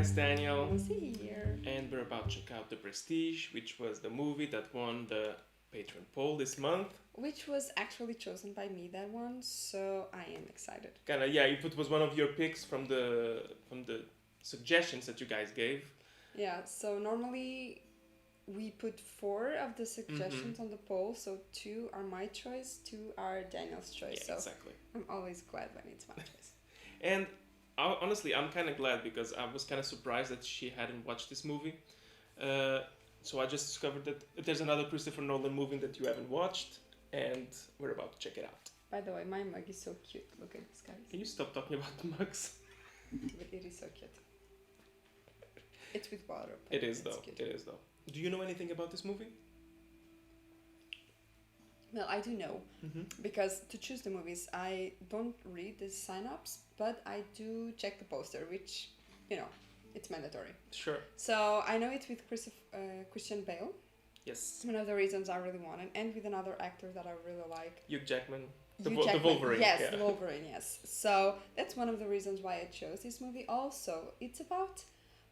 guys, Daniel. Lucy here. And we're about to check out The Prestige, which was the movie that won the Patreon poll this month. Which was actually chosen by me, that one, so I am excited. Kinda, yeah, it was one of your picks from the suggestions that you guys gave. Yeah, so normally we put 4 of the suggestions on the poll, so 2 are my choice, 2 are Daniel's choice. Yeah, so exactly. I'm always glad when it's my choice. And honestly, I'm kind of glad because I was kind of surprised that she hadn't watched this movie. So I just discovered that there's another Christopher Nolan movie that you haven't watched, and we're about to check it out. By the way, my mug is so cute. Look at this, guys. Can you stop talking about the mugs? But it is so cute. It's with water. It is though. Cute. It is though. Do you know anything about this movie? Well, I do know, because to choose the movies, I don't read the sign-ups, but I do check the poster, which, it's mandatory. Sure. So I know it's with Christian Bale. Yes. It's one of the reasons I really want it, and with another actor that I really like. Hugh Jackman. The Jackman. Wolverine. Yes, yeah. the Wolverine, yes. So that's one of the reasons why I chose this movie. Also, it's about,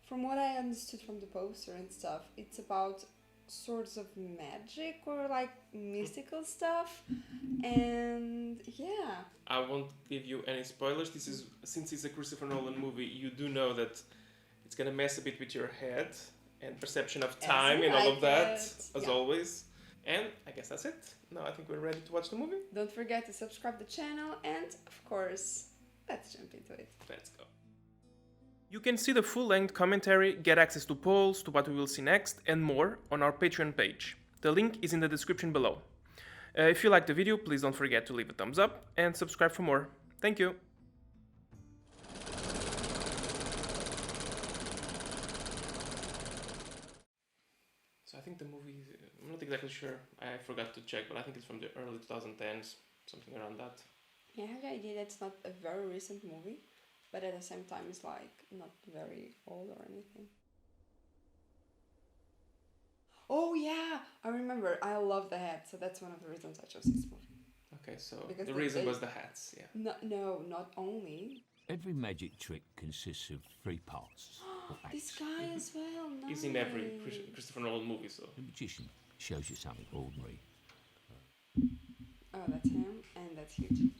from what I understood from the poster and stuff, it's about sorts of magic or like mystical stuff, and yeah. I won't give you any spoilers. This is, since it's a Christopher Nolan movie, you do know that it's gonna mess a bit with your head and perception of time and all of that, as always. And I guess that's it. Now I think we're ready to watch the movie. Don't forget to subscribe to the channel, and of course, let's jump into it. Let's go. You can see the full-length commentary, get access to polls, to what we will see next, and more on our Patreon page. The link is in the description below. If you liked the video, please don't forget to leave a thumbs up and subscribe for more. Thank you! So I think the movie, I'm not exactly sure, I forgot to check, but I think it's from the early 2010s, something around that. Yeah, I have the idea that it's not a very recent movie, but at the same time it's like not very old or anything. Oh yeah, I remember. I love the hat, so that's one of the reasons I chose this movie. Okay, so Because the reason was the hats, yeah. No, not only. Every magic trick consists of 3 parts. This guy as well. Nice. He's in every Christopher Nolan movie, so. The magician shows you something ordinary. Oh, that's him, and that's huge.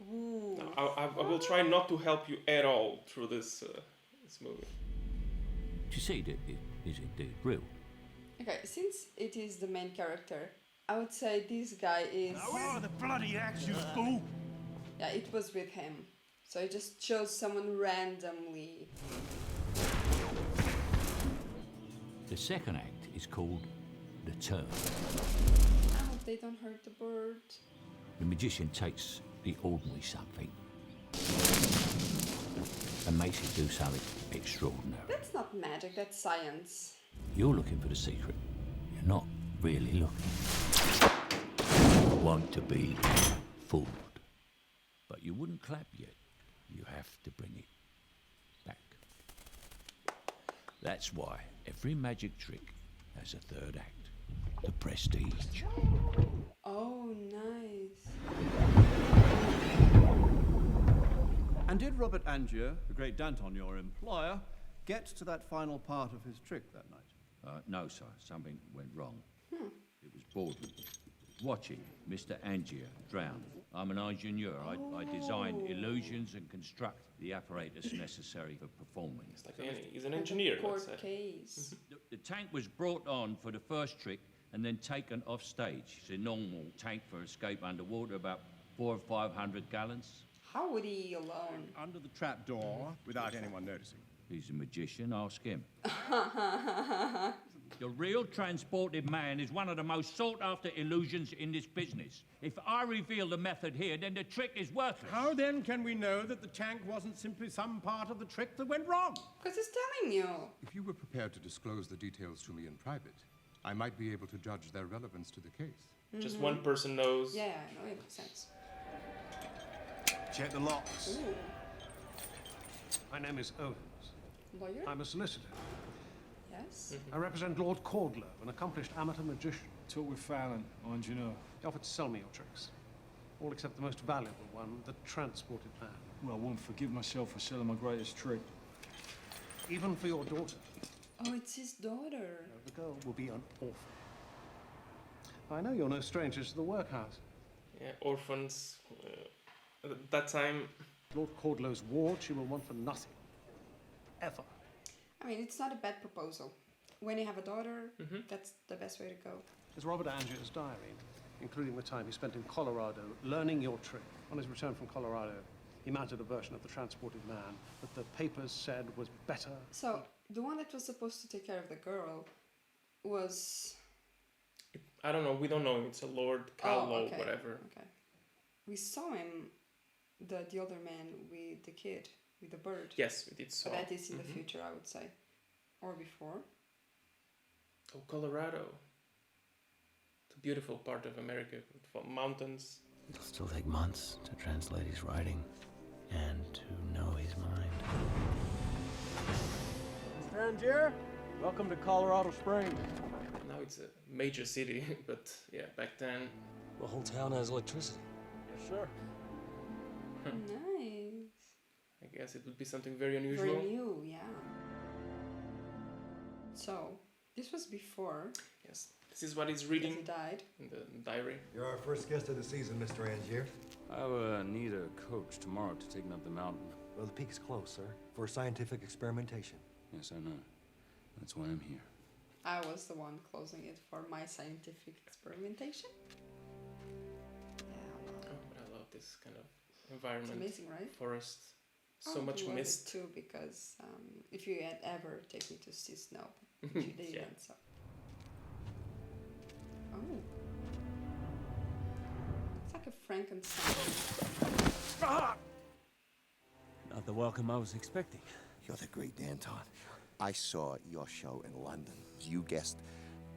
Ooh. No, I will try not to help you at all through this movie. To see that it is indeed real. Okay, since it is the main character, I would say this guy is... Oh, the bloody axe, you fool! Yeah, it was with him. So I just chose someone randomly. The second act is called The Turn. I hope they don't hurt the bird. The magician takes the ordinary something and makes it do something extraordinary. That's not magic, that's science. You're looking for the secret. You're not really looking. You want to be fooled. But you wouldn't clap yet. You have to bring it back. That's why every magic trick has a third act. The Prestige. Oh, nice. And did Robert Angier, the great Danton, your employer, get to that final part of his trick that night? No, sir. Something went wrong. It was boredom. Watching Mr. Angier drown. I'm an ingenieur. I design illusions and construct the apparatus necessary for performing. It's like he's an engineer, let's say. Court case. The tank was brought on for the first trick and then taken off stage. It's a normal tank for escape underwater, about 400 or 500 gallons. How would he alone? Under the trapdoor, without anyone noticing. He's a magician, ask him. The real transported man is one of the most sought-after illusions in this business. If I reveal the method here, then the trick is worthless. How then can we know that the tank wasn't simply some part of the trick that went wrong? Because he's telling you. If you were prepared to disclose the details to me in private, I might be able to judge their relevance to the case. Just one person knows. Yeah, I know, it makes sense. Check the locks. Ooh. My name is Owens. Lawyer? I'm a solicitor. Yes? I represent Lord Cordler, an accomplished amateur magician. Talk with Fallon, our engineer. He offered to sell me your tricks. All except the most valuable one, the transported man. Well, I wouldn't forgive myself for selling my greatest trick. even for your daughter. Oh, it's his daughter. The girl will be an orphan. I know you're no strangers to the workhouse. Yeah, orphans. At that time, Lord Cordlow's ward she will want for nothing. Ever. I mean, it's not a bad proposal. When you have a daughter, that's the best way to go. There's Robert Angier's diary, including the time he spent in Colorado learning your trick. On his return from Colorado, he mounted a version of the transported man that the papers said was better. So, the one that was supposed to take care of the girl was... I don't know, we don't know him. It's a Lord Callow, okay. whatever. Okay. We saw him, the older man with the kid, with the bird. Yes, we did saw. But that is in the future, I would say. Or before. Oh, Colorado. It's a beautiful part of America, with mountains. It'll still take months to translate his writing and to know his mind. Mr. Angier, welcome to Colorado Springs. Now it's a major city, but yeah, back then. The whole town has electricity. Yes, sir. Nice. I guess it would be something very unusual. Very new, yeah. So, this was before Yes, this is what he's he reading died. in the diary. You're our first guest of the season, Mr. Angier. I need a coach tomorrow to take me up the mountain. Well, the peak's close, sir, for scientific experimentation. Yes, I know. That's why I'm here. I was the one closing it for my scientific experimentation. Yeah, Oh, I love this kind of it's environment. amazing, right? Forest. I So would much love mist. it too, because if you had ever take me to see snow, you didn't. Yeah. So. Oh. It's like a Frankenstein. Not the welcome I was expecting. You're the great Danton. I saw your show in London. You guessed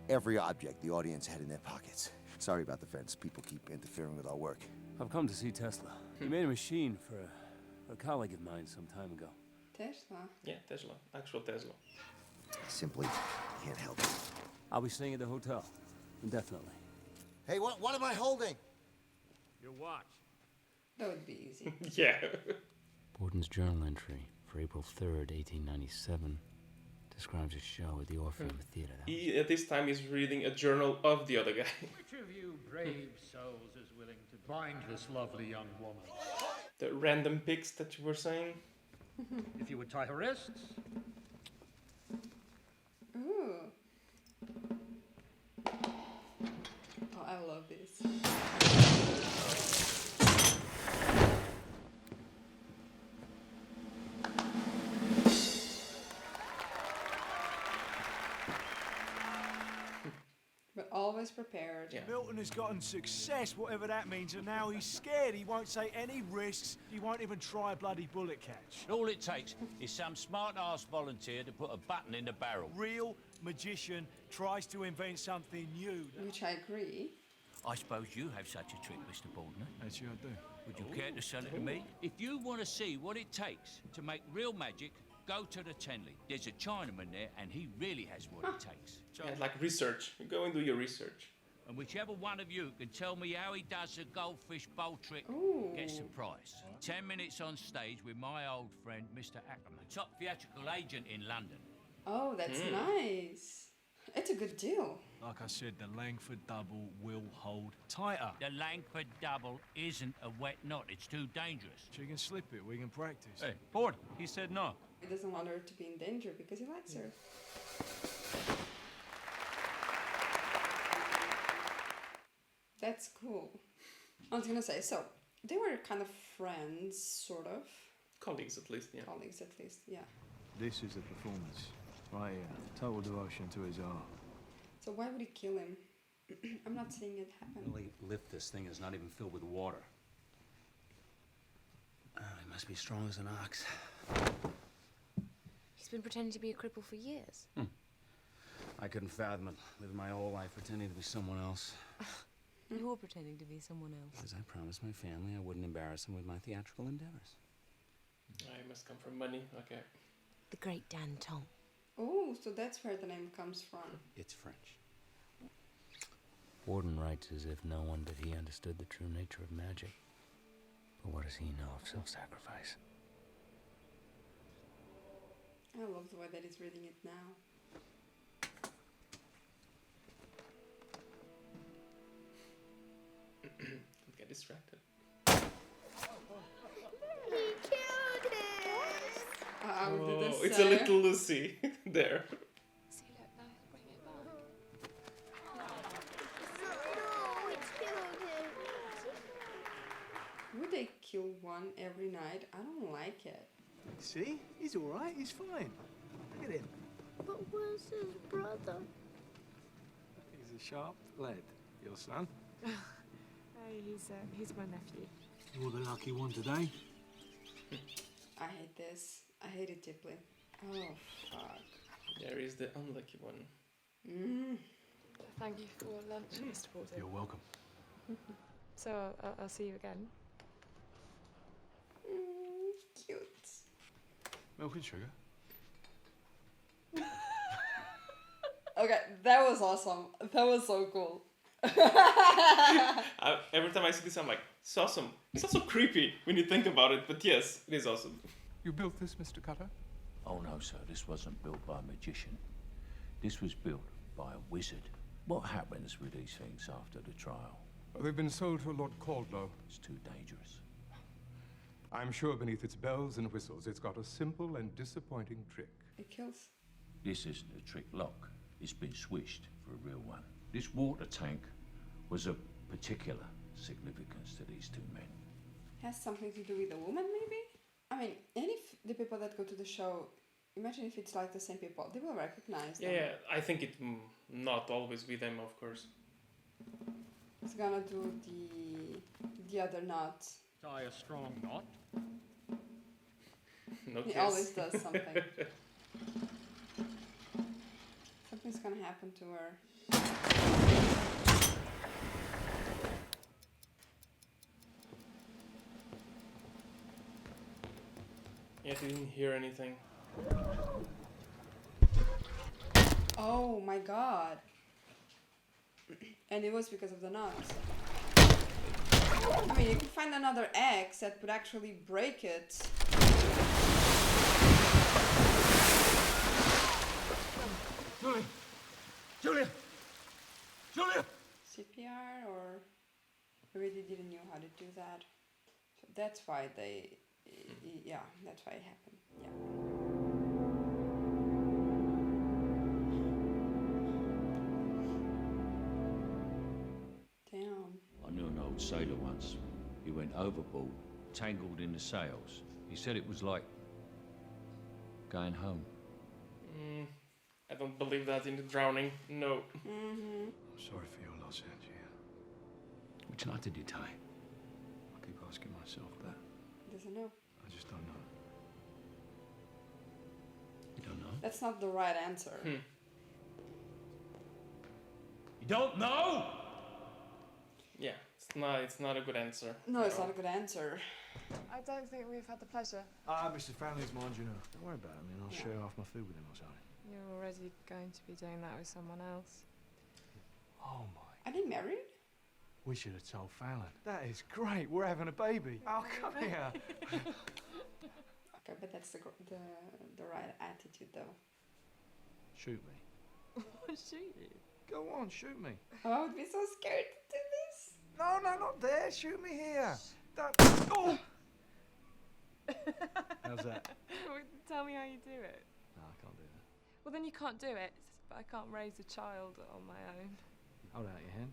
every object the audience had in their pockets. Sorry about the fence. People keep interfering with our work. I've come to see Tesla. He made a machine for a colleague of mine some time ago. Tesla. Yeah, Tesla. Actual Tesla. Simply can't help it. I'll be staying at the hotel, indefinitely. Hey, what am I holding? Your watch. That would be easy. Yeah. Borden's journal entry for April 3rd, 1897 describes a show at the Orpheum Theatre. He, at this time, is reading a journal of the other guy. Which of you brave souls is willing to bind this lovely young woman? The random pics that you were saying. If you would tie her wrists, Ooh. Oh, I love this. But always prepared. Yeah. Milton has gotten success, whatever that means, and now he's scared. He won't take any risks. He won't even try a bloody bullet catch. All it takes is some smart-ass volunteer to put a button in the barrel. Real magician tries to invent something new. Which I agree. I suppose you have such a trick, Mr. Baldner. Actually, I do. Would you care to sell it to me? If you want to see what it takes to make real magic, go to the Tenley. There's a Chinaman there, and he really has what it takes. Yeah, like research. You go and do your research. And whichever one of you can tell me how he does the goldfish bowl trick gets the prize. 10 minutes on stage with my old friend, Mr. Ackerman, top theatrical agent in London. Oh, that's nice. It's a good deal. Like I said, the Langford double will hold tighter. The Langford double isn't a wet knot. It's too dangerous. She can slip it. We can practice. Hey, Borden, he said no. He doesn't want her to be in danger because he likes her. That's cool. I was gonna say, so they were kind of friends, sort of. Colleagues, at least, yeah. Colleagues, at least, yeah. This is the performance. Right here. Total devotion to his art. So why would he kill him? I'm not seeing it happen. Really lift this thing is not even filled with water. Oh, he must be strong as an ox. He's been pretending to be a cripple for years. I couldn't fathom it, living my whole life pretending to be someone else. You're pretending to be someone else. Because I promised my family I wouldn't embarrass them with my theatrical endeavors. I must come from money, okay. The great Danton. Oh, so that's where the name comes from. It's French. Borden writes as if no one but he understood the true nature of magic. But what does he know of self-sacrifice? I love the way that he's reading it now. Don't get distracted. Oh, it's a little Lucy there. See, look, no, bring it back. Would they kill one every night? I don't like it. See? He's all right. He's fine. Look at him. But where's his brother? He's a sharp lead, your son. Hey, he's my nephew. You're the lucky one today. I hate this. I hate it deeply. Oh, fuck. There is the unlucky one. Thank you for lunch, Mr. Porter. You're welcome. So I'll see you again. Cute. Milk and sugar. Okay, that was awesome. That was so cool. Every time I see this, I'm like, it's awesome. It's also creepy when you think about it, but yes, it is awesome. You built this, Mr. Cutter? Oh no, sir, this wasn't built by a magician. This was built by a wizard. What happens with these things after the trial? They've been sold to Lord Caldlow. It's too dangerous. I'm sure beneath its bells and whistles, it's got a simple and disappointing trick. It kills. This isn't a trick lock. It's been switched for a real one. This water tank was of particular significance to these two men. Has something to do with the woman, maybe? I mean, and if the people that go to the show, imagine if it's like the same people, they will recognize them. Yeah, I think it not always be them, of course. It's gonna do the other knot. Tie a strong knot. No He kiss. always does something. Something's gonna happen to her. Yeah, I didn't hear anything. Oh my god. And it was because of the knots. I mean, you can find another X that would actually break it. Julia! Julia! Julia! CPR, or maybe they didn't know how to do that. So that's why they, yeah, that's why it happened. Yeah. Damn. I knew an old sailor once. He went overboard, tangled in the sails. He said it was like going home. I don't believe that in the drowning. No. Mm-hmm. I'm sorry for your loss, Angie. Which knot did you tie? I keep asking myself that. Doesn't know. I just don't know. You don't know? That's not the right answer. You don't know? Yeah, it's not a good answer. No, it's not a good answer. I don't think we've had the pleasure. Mr. Fowler's my engineer. Don't worry about him, I'll share half my food with him or something. You're already going to be doing that with someone else. Oh my. Are they married? We should have told Fallon. That is great. We're having a baby. Oh, come here. Okay, but that's the right attitude, though. Shoot me. Shoot you? Go on, shoot me. Oh, I would be so scared to do this. No, not there. Shoot me here. Don't. Oh! How's that? Tell me how you do it. No, I can't do that. Well, then you can't do it. But I can't raise a child on my own. Hold out your hand.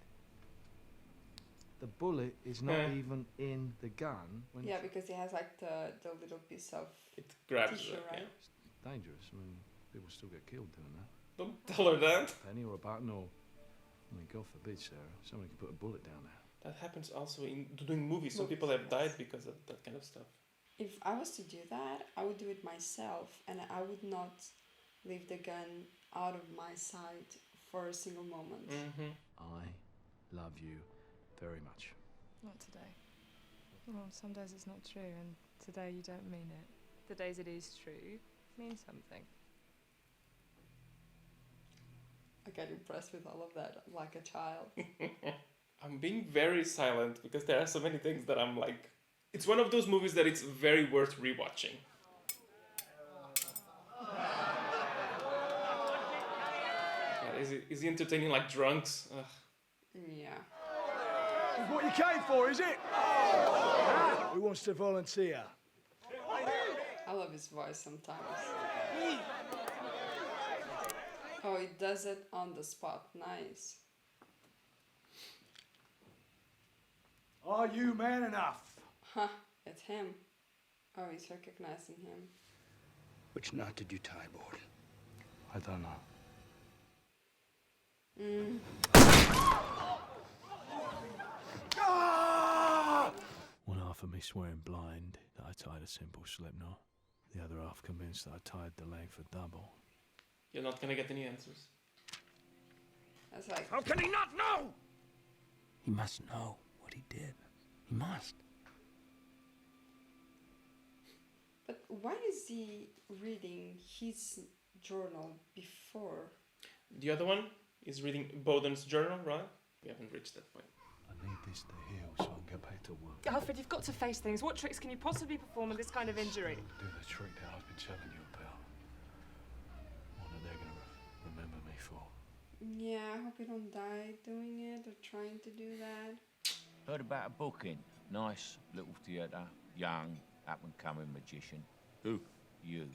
The bullet is not even in the gun. When Yeah, because it has like the little piece of It grabs tissue, it, right? yeah. It's dangerous. I mean, people still get killed doing that. Don't tell her that. A penny or a button or... I mean, God forbid, Sarah. Somebody could put a bullet down there. That happens also in doing movies. Some people have died because of that kind of stuff. If I was to do that, I would do it myself, and I would not leave the gun out of my sight for a single moment. I love you very much. Not today. Well, some days it's not true, and today you don't mean it. The days it is true mean something. I get impressed with all of that, like a child. I'm being very silent because there are so many things that I'm like... It's one of those movies that it's very worth rewatching. Is he entertaining like drunks? Ugh. Yeah. That's what you came for, is it? Ah, who wants to volunteer? I love his voice sometimes. Oh, he does it on the spot. Nice. Are you man enough? Huh, it's him. Oh, he's recognizing him. Which knot did you tie, Borden? I don't know. One half of me swearing blind that I tied a simple slip knot. The other half convinced that I tied the leg for double. You're not gonna get any answers. That's like... How can he not know? He must know what he did. He must. But why is he reading his journal before? The other one is reading Bowden's journal, right? We haven't reached that point. I need this to heal so I can get back to work. Alfred, you've got to face things. What tricks can you possibly perform with this kind of injury? Do the trick that I've been telling you about. One that they're gonna remember me for. Yeah, I hope you don't die doing it or trying to do that. Heard about a booking. Nice little theatre. Young, up-and-coming magician. Who? You.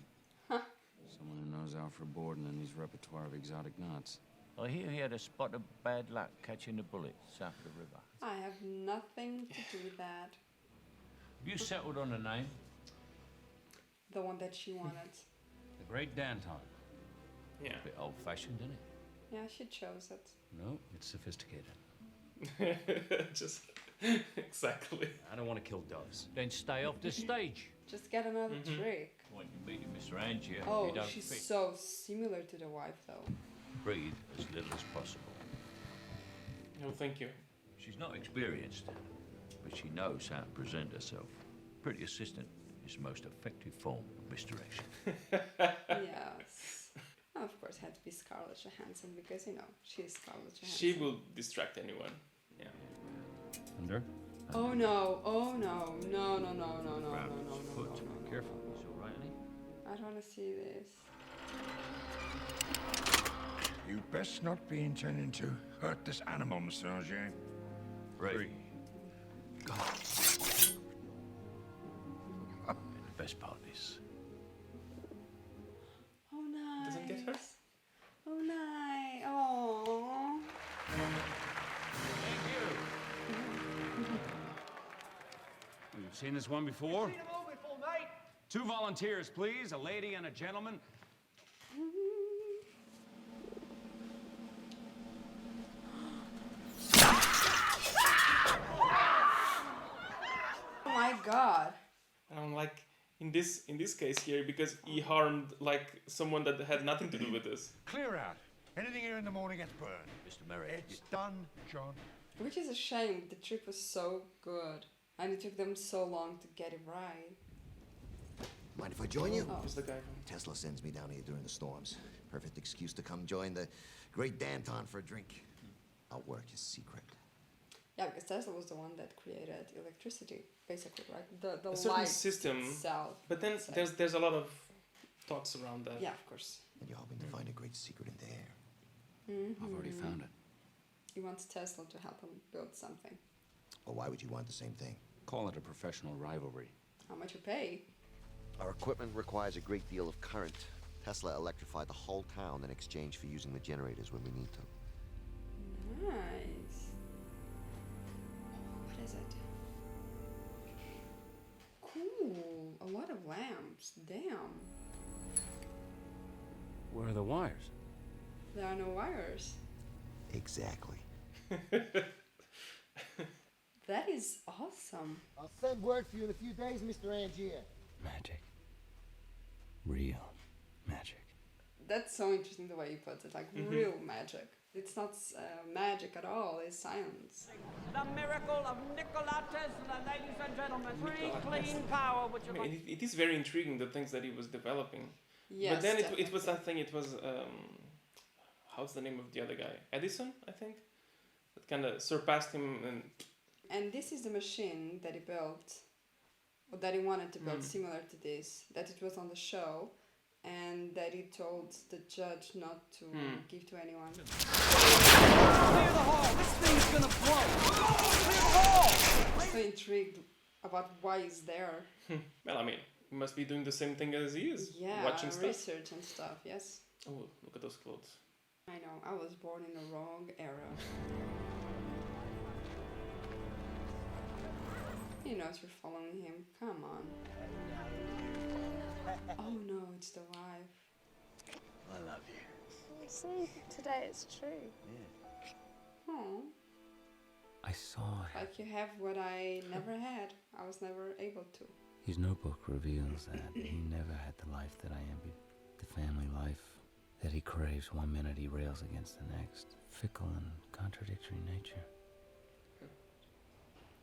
Someone who knows Alfred Borden and his repertoire of exotic knots. I hear he had a spot of bad luck catching a bullet south of the river. I have nothing to do with that. Have you settled on a name? The one that she wanted. The Great Danton. Yeah. A bit old-fashioned, isn't it? Yeah, she chose it. No, it's sophisticated. Just exactly. I don't want to kill doves. Then stay off the stage. Just get another trick. Point in meeting Mr. Angier if Oh, you don't she's fit. so similar to the wife, though. Breathe as little as possible. No, thank you. She's not experienced, but she knows how to present herself. Pretty assistant is the most effective form of misdirection. Yes. Of course, had to be Scarlett Johansson because, you know, she's Scarlett Johansson. She will distract anyone. Yeah. Under? Oh no, oh no, no, no, no, no, no, no, Round no, his no, foot. no, no, no. Careful, he's all right, isn't he? I don't want to see this. You best not be intending to hurt this animal, Mr. Angier. Three. Go. And the best part is, Oh, nice. Doesn't get her? Oh, nice. Oh. You've seen this one before? Seen them all before, mate. 2 volunteers, please. A lady and a gentleman. Oh my god. Like in this case here, because he harmed like someone that had nothing to do with this. Clear out. Anything here in the morning gets burned. Mr. Merritt. It's done, John. Which is a shame. The trick was so good. And it took them so long to get it right. Mind if I join you? Oh. Who's the guy? Tesla sends me down here during the storms. Perfect excuse to come join the Great Danton for a drink. I'll work his secret. Yeah, because Tesla was the one that created electricity, basically, right? The A certain light system, itself. but then there's a lot of talks around that. Yeah, of course. And you're hoping to find a great secret in there. I've already found it. He wants Tesla to help him build something. Well, why would you want the same thing? Call it a professional rivalry. How much you pay? Our equipment requires a great deal of current. Tesla electrified the whole town in exchange for using the generators when we need to. Nice. What is it? Cool. A lot of lamps. Damn. Where are the wires? There are no wires. Exactly. That is awesome. I'll send word for you in a few days, Mr. Angier. Magic. Real magic. That's so interesting the way you put it. Like real magic. It's not magic at all. It's science. The miracle of Nikola Tesla, ladies and gentlemen. Free, clean power, which I mean, it is very intriguing, the things that he was developing. Yes, but then it was that thing, it was, how's the name of the other guy? Edison, I think? That kind of surpassed him. And this is the machine that he built, or that he wanted to build similar to this, that it was on the show. and Daddy told the judge not to give to anyone. Clear the hall! This thing's gonna blow! Clear the hall! I'm so intrigued about why he's there. Well, I mean, he must be doing the same thing as he is. Yeah, Watching stuff. research and stuff, yes. Oh, look at those clothes. I know, I was born in the wrong era. He knows you're following him, come on. Oh no, it's the wife. I love you. See, today it's true. Yeah. Oh, I saw him. like you have what I never had. I was never able to. His notebook reveals that he never had the life that I envied. The family life that he craves. One minute he rails against the next. Fickle and contradictory nature.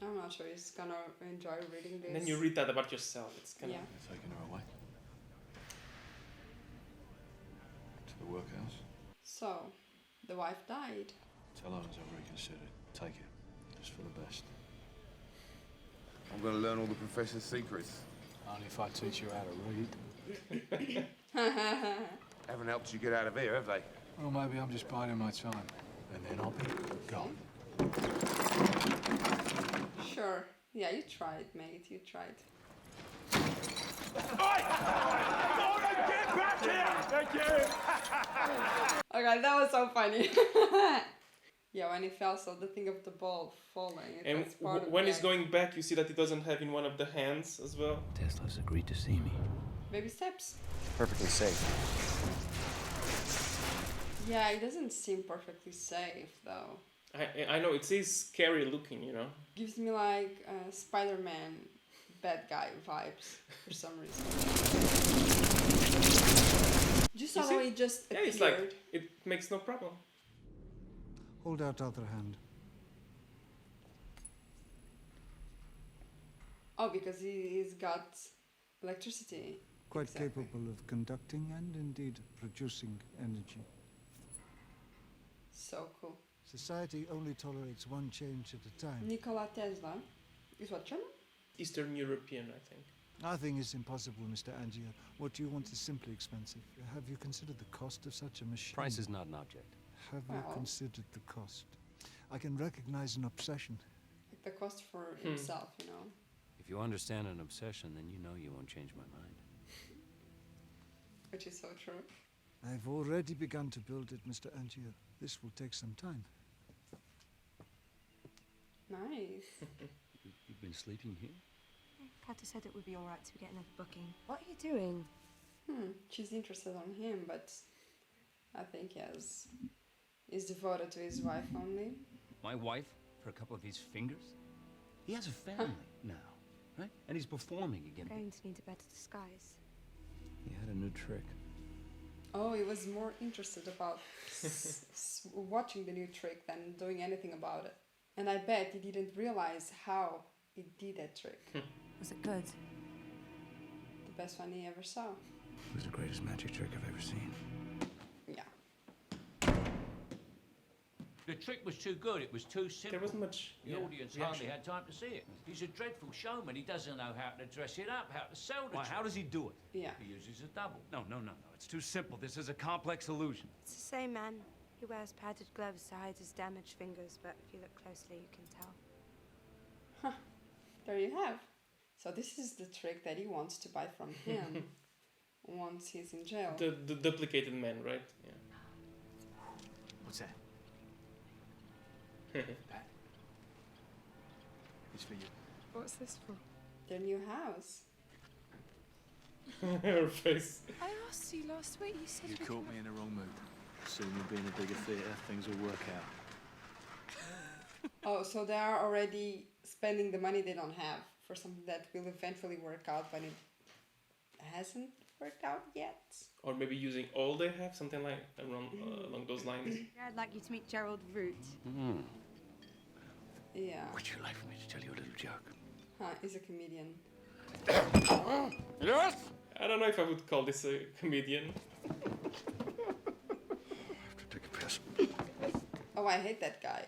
I'm not sure he's gonna enjoy reading this. And then you read that about yourself. It's kind Yeah. They're taking her away. To the workhouse. So, the wife died. Tell her I've reconsidered. Take it. Just for the best. I'm gonna learn all the professor's secrets. Only if I teach you how to read. Haven't helped you get out of here, have they? Well, maybe I'm just biding my time. And then I'll be gone. Sure. Yeah, you tried, mate. You tried. Get back here! Thank you! Okay, that was so funny. Yeah, when he fell, so the thing of the ball falling. And was part of when the he's going back, you see that he doesn't have in one of the hands as well. Tesla's agreed to see me. Baby steps. Perfectly safe. Yeah, it doesn't seem perfectly safe though. I know, it says scary looking, you know. Gives me like Spider-Man bad guy vibes for some reason. Just You how see? he just Yeah, appeared. it's like, it makes no problem. Hold out other hand. Oh, because he's got electricity. Quite Exactly. capable of conducting and indeed producing energy. So cool. Society only tolerates one change at a time. Nikola Tesla. Is what, German? Eastern European, I think. Nothing is impossible, Mr. Angier. What you want is simply expensive. Have you considered the cost of such a machine? Price is not an object. Have you considered the cost? I can recognize an obsession. Like the cost for himself, you know. If you understand an obsession, then you know you won't change my mind. Which is so true. I've already begun to build it, Mr. Angier. This will take some time. Nice. You've been sleeping here? Carter said it would be all right to get another booking. What are you doing? She's interested on him, but I think he's devoted to his wife only. My wife for a couple of his fingers? He has a family now, right? And he's performing again. Going to need a better disguise. He had a new trick. Oh, he was more interested about watching the new trick than doing anything about it. And I bet he didn't realize how he did that trick. Was it good? The best one he ever saw. It was the greatest magic trick I've ever seen. Yeah. The trick was too good. It was too simple. There wasn't much The audience hardly reaction. had time to see it. He's a dreadful showman. He doesn't know how to dress it up, how to sell the Why, trick. how does he do it? Yeah. He uses a double. No. It's too simple. This is a complex illusion. It's the same man. He wears padded gloves to hide his damaged fingers, but if you look closely, you can tell. There you have. So this is the trick that he wants to buy from him once he's in jail. The duplicated man, right? Yeah. What's that? That? It's for you. What's this for? Their new house. Her face. I asked you last week. You said You we caught could- me in the wrong mood. Soon we'll be in a bigger theatre. Things will work out. Oh, so they are already spending the money they don't have for something that will eventually work out, but it hasn't worked out yet. Or maybe using all they have, something like along those lines. Yeah, I'd like you to meet Gerald Root. Yeah. Would you like for me to tell you a little joke? He's a comedian. Yes? I don't know if I would call this a comedian. Take a piss. Oh, I hate that guy.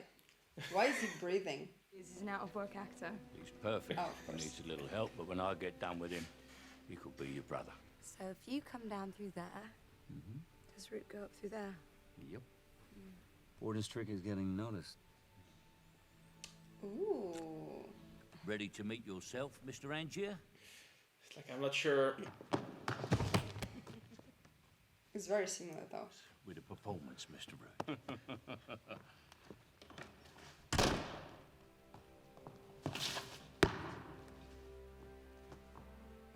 Why is he breathing? He's an out-of-work actor. He's perfect. Oh, of He course. needs a little help, but when I get done with him, he could be your brother. So if you come down through there, does Root go up through there? Yep. Borden's trick is getting noticed. Ooh. Ready to meet yourself, Mr. Angier? It's like, I'm not sure. It's very similar though. With a performance, Mr. Root.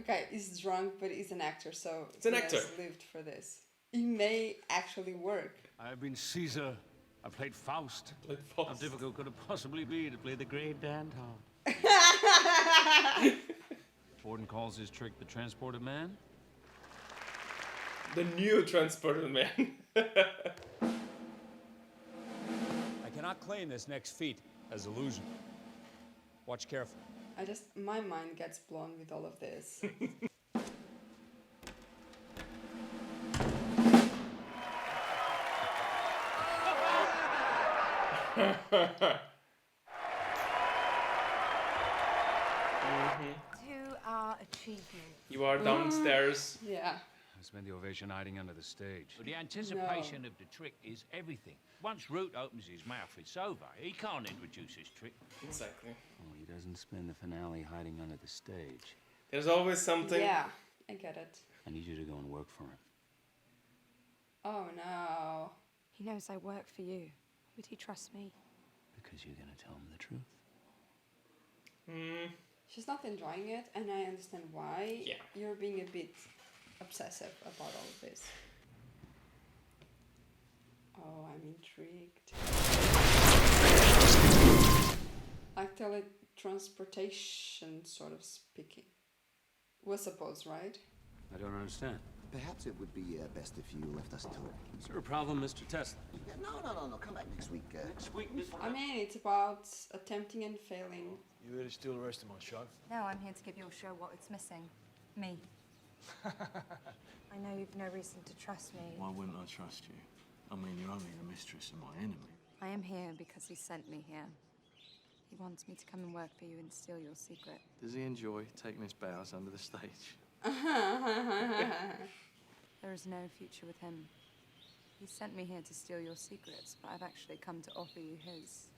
Okay, he's drunk, but he's an actor, so It's an he actor. has lived for this. It may actually work. I've been Caesar. I played Faust. How difficult could it possibly be to play the great Danton? Borden calls his trick the transported man? The new transported man. I cannot claim this next feat as illusion. Watch carefully. My mind gets blown with all of this. To our achievement. You are downstairs. Yeah. I spent the ovation hiding under the stage. But the anticipation of the trick is everything. Once Root opens his mouth, it's over. He can't introduce his trick. Exactly. Oh, he doesn't spend the finale hiding under the stage. There's always something. Yeah, I get it. I need you to go and work for him. Oh no. He knows I work for you. Would he trust me? Because you're gonna tell him the truth. She's not enjoying it, and I understand why. Yeah. You're being a bit obsessive about all of this. Oh, I'm intrigued. Like teletransportation, sort of speaking. Was supposed, right? I don't understand. Perhaps it would be best if you left us to it. Is there a problem, Mr. Tesla? Yeah, no. Come back next week. Next week, I mean, it's about attempting and failing. You here to steal the rest of my show? No, I'm here to give your show what it's missing. Me. I know you've no reason to trust me. Why wouldn't I trust you? I mean, you're only the mistress of my enemy. I am here because he sent me here. He wants me to come and work for you and steal your secret. Does he enjoy taking his bows under the stage? There is no future with him. He sent me here to steal your secrets, but I've actually come to offer you his.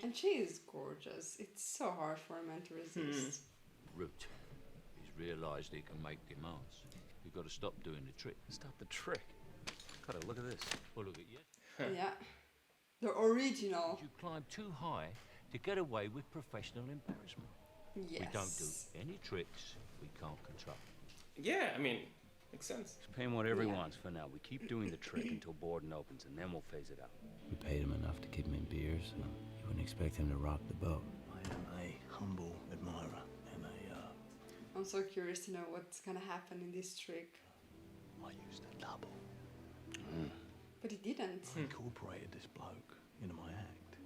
And she is gorgeous. It's so hard for a man to resist. Root. He's realised he can make demands. We've got to stop doing the trick. Stop the trick. Gotta look at this. Well, look at you. Yeah. The original. You climb too high to get away with professional embarrassment. Yes. We don't do any tricks we can't control. Yeah, I mean, makes sense. Just pay him whatever he wants for now. We keep doing the trick until Borden opens, and then we'll phase it out. We paid him enough to keep him in beer, so you wouldn't expect him to rock the boat. I am a humble admirer and I'm so curious to know what's gonna happen in this trick. I used a double. But he didn't. Incorporated this bloke into my act.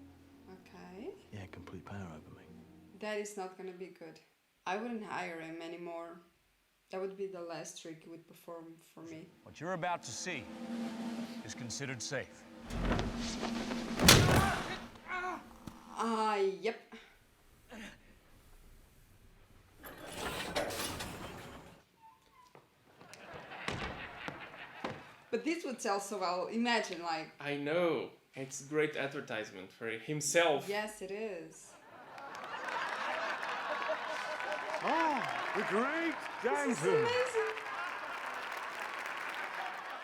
Okay. He had complete power over me. That is not gonna be good. I wouldn't hire him anymore. That would be the last trick he would perform for me. What you're about to see is considered safe. Yep. But this would sell so well. Imagine, like... I know. It's great advertisement for himself. Yes, it is. Oh, the great This is Danton. amazing.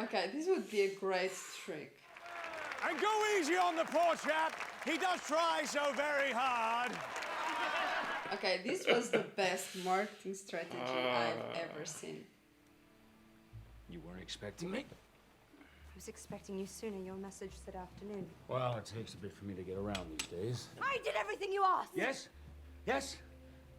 Okay, this would be a great trick. And go easy on the poor chap. He does try so very hard. Okay, this was the best marketing strategy I've ever seen. You weren't expecting me? I was expecting you sooner. Your message said afternoon. Well, it takes a bit for me to get around these days. I did everything you asked! Yes? Yes?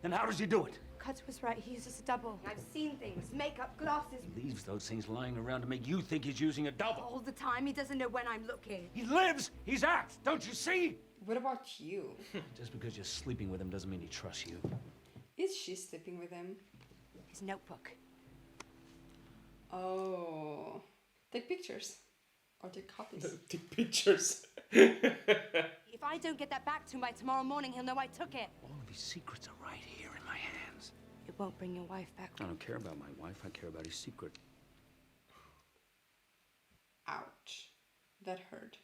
Then how does he do it? Cuts was right. He uses a double. I've seen things. Makeup, glasses. He leaves those things lying around to make you think he's using a double. All the time. He doesn't know when I'm looking. He lives his act, don't you see? What about you? Just because you're sleeping with him doesn't mean he trusts you. Is she sleeping with him? His notebook. Oh. Take pictures. Or take copies. Take pictures. If I don't get that back to him by tomorrow morning, he'll know I took it. All of his secrets are right here in my hand. It won't bring your wife back. I don't care about my wife. I care about his secret. Ouch. That hurt.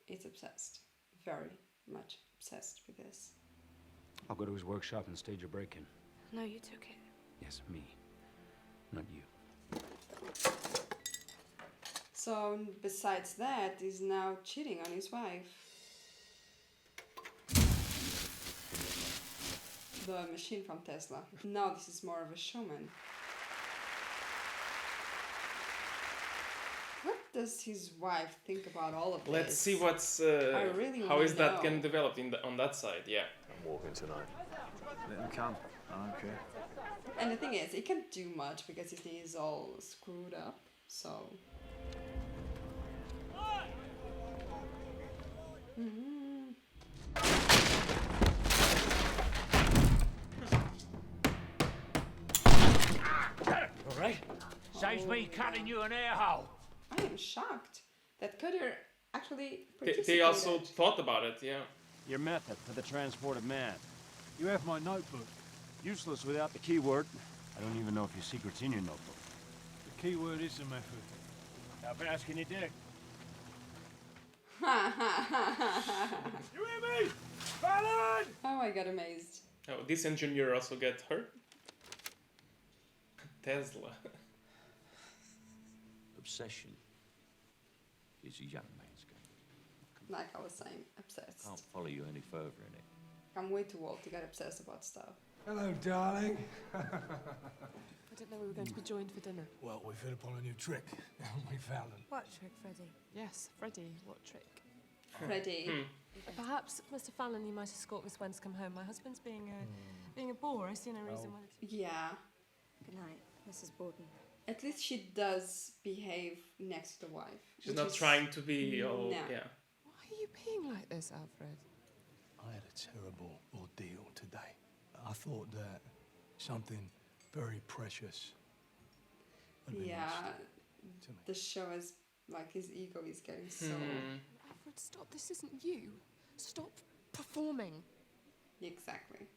It's obsessed. Very much obsessed with this. I'll go to his workshop and stage a break-in. No, you took it. Yes, me. Not you. So, besides that, he's now cheating on his wife. The machine from Tesla. Now this is more of a showman. What does his wife think about all of this? Let's see what's I really how wanna is that know. getting developed on that side. Yeah. I'm walking tonight. Let him come. I don't care. And the thing is, he can't do much because his knee is all screwed up. So. All right? Saves me cutting you an air hole. I am shocked that Cutter actually They participated. also thought about it. Yeah. Your method for the transport of man. You have my notebook. Useless without the keyword. I don't even know if your secret's in your notebook. The key word is the method. How fast can you dig? You hear me? Fallon! Oh, I got amazed. Oh, this engineer also get hurt. Tesla. Obsession is a young man's game. Like I was saying, obsessed. Can't follow you any further in it. I'm way too old to get obsessed about stuff. Hello, darling. I didn't know we were going to be joined for dinner. Well, we've hit upon a new trick. We found him. What trick, Freddie? Yes, Freddie, what trick? Freddie. Perhaps, Mr. Fallon, you might escort Miss Wen to come home. My husband's being a bore. I see no reason why. Yeah. Good night, Mrs. Borden. At least she does behave next to the wife. She's which not is- trying to be all. No. Yeah. Why are you being like this, Alfred? I had a terrible ordeal today. I thought that something very precious had been Yeah. lost. The show is like his ego is getting so. Alfred, stop. This isn't you. Stop performing. Exactly.